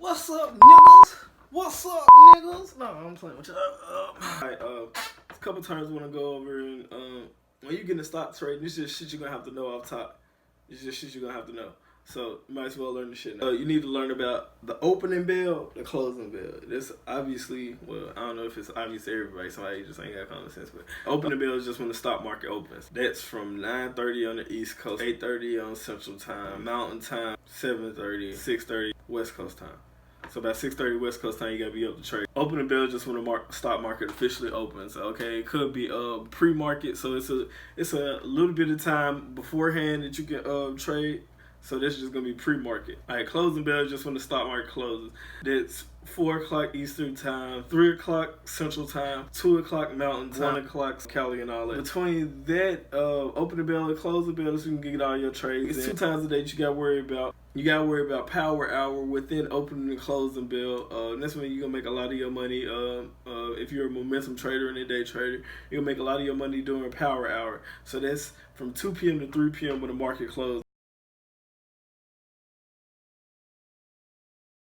What's up, niggas? What's up, niggas? No, I'm playing with you. Alright, a couple times I want to go over and when you get in the stock trade, this is shit you're gonna have to know off top. It's just shit you're gonna have to know. So you might as well learn the shit now. You need to learn about the opening bell, the closing bell. This obviously, well, I don't know if it's obvious to everybody. Somebody just ain't got common sense, but opening bell is just when the stock market opens. That's from 9:30 on the East Coast, 8:30 on Central Time, Mountain Time, 7:30, 6:30 West Coast Time. So about 6:30 West Coast time, you gotta be up to trade. Opening bell is just when the stock market officially opens. Okay, it could be pre-market, so it's a little bit of time beforehand that you can trade. So that's just gonna be pre-market. All right, closing bell is just when the stock market closes. That's 4 o'clock Eastern time, 3 o'clock Central time, 2 o'clock Mountain time, 1 o'clock Cali and all that. Between that opening bell and closing bell, so you can get all your trades. It's 2 times a day that you gotta worry about. You gotta worry about power hour within opening and closing bell. And that's when you're gonna make a lot of your money. If you're a momentum trader and a day trader, you're gonna make a lot of your money during power hour. So that's from 2 p.m. to 3 p.m. when the market closes.